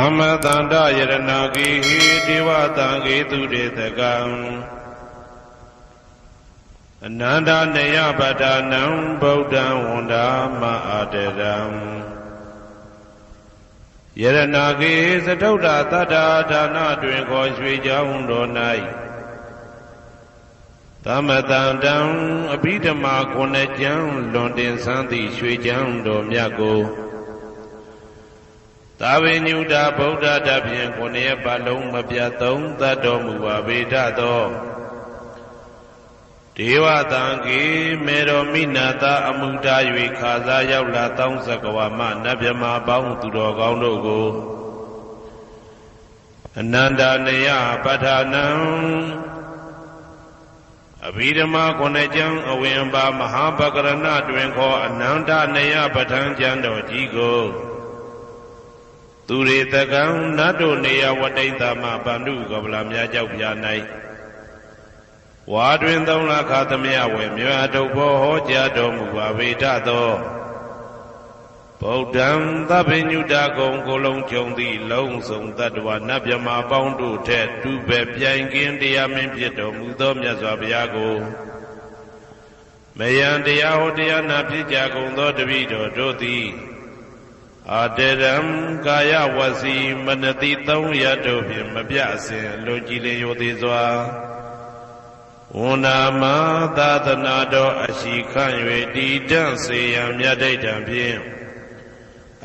သမ္မတန္တယရဏဂေဟိဒေဝတံဂေတုရေတကံအနန္တနေယပတ္ထာနံဗုဒ္ဓံဝန္ဒာမအာတရံယရဏဂေသတုဒ္ဓတတ္ထာဒါနတွင်ခေါ်ရွှေကြောင်းတော်၌သမတန္တံအဘိဓမ္မာခုနှစ်ကျမ်းလွန်တင်ဆန်းသည့်ရွှေကြောင်းတော်မြတ်ကိုသာဝေညုတာဗုဒ္ဓတဖြင့်ခုနှစ်ရက်ပတ်လုံးမပြတ်သုံးသတ်တော်မူပါဗေဒသောဒေဝတံကေမေတော်မိနာတာအမှုတာ၍ခါစားရောက်လာတောင်းစကဝါမနတ်မြမာပေါင်းသူတော်ကောင်းတို့ကိုအနန္တနေယပဋ္ဌာနံအဘိဓမ္မာခုနှစ်ကျမ်းအဝင်ပါမဟာပကရဏတွင်ခေါ်အနန္တနေယပဋ္ဌာန်းကျမ်းတော်ကြီးကိုသူရေတကံနတ်တို့နေယဝတိတ္တမဗန္ဓုကပလာမြတ်ကြောက်ပြာ၌ဝါတွင်3 လခါသမယဝေမြတ်တုဘောဟောကြားတော်မူပါဗေဒသောဗုဒ္ဓံသဗ္ဗညုတကုံကိုလုံးကြုံသည့်လုံးစုံတ attva နတ်မြမာပေါင်းတို့ထက်တူပဲပြိုင်ကင်းတရားမင်းဖြစ်တော်မူသောမြတ်စွာဘုရားကိုမယံတရားဟောတရားနာဖြစ်ကြကုန်သောတပည့်တော်တို့သည်အာတရံကာယဝစီမနတိ3 ရက်တို့ဖြင့်မပြအစဉ်လွန်ကြည်လင်ရိုသေစွာဝန္ဒာမသာသနာတော်အရှိခန့်၍တည်တံ့စေရန်မြတ်ဒိဋ္ဌံဖြင့်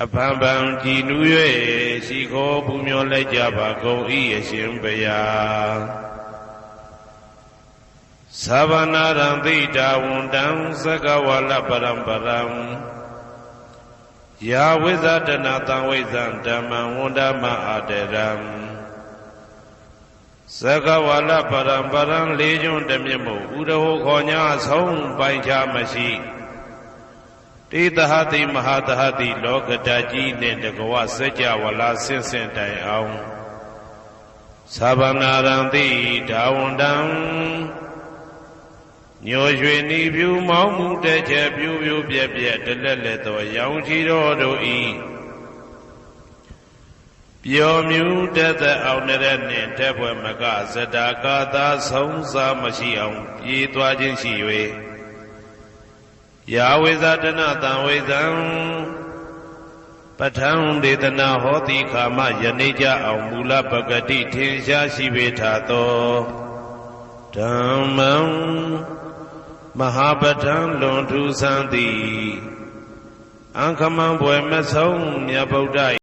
အဖန်ဖန်ကြည်နူး၍ရှိခိုးပူမျောလိုက်ကြပါကုန်၏အရှင်ဘုရားသဗ္ဗနာရံသိတာဝန္တံသကဝါလပရံပရံယာဝိဇာတနာတံဝိဇံဓမ္မံဝန္ဒမအာတရံသကဝါလပရံပရံလေးကျွန်းတမြတ်မို့ဥရဟောခေါ်ညာဆုံးပိုင်ခြားမရှိတေတဟတိမဟာတဟတိလောကတကြီးနှင့်တကဝစัจ java လာဆင့်ဆင့်တိုင်အောင်သဗ္ဗနာရံတိဒါဝန္တံညိုရွှေနီဖြူမောင်းမှုတဲ့ချက်ပြူပြူပြက်ပြက်တလက်လက်သောရောင်ချီတော်တို့ဤပျော်မြူတတ်တဲ့အောင်တဲ့နှင့်တဲ့ဘွယ်မကဇတာကာသာဆုံးစားမရှိအောင်ပြေးသွားခြင်းရှိ၍ယာဝိဇာတနာတံဝိဇံပဋ္ဌံဒေသနာဟောတိခာမယနေ့ကြအောင်မူလပဂတိထင်ရှားရှိပေထသောဓမ္မံမဟာပဋ္ဌံလွန်ထူးဆန်းသည်အံခမံဘွယ်မဆုံးမြတ်ဗုဒ္ဓ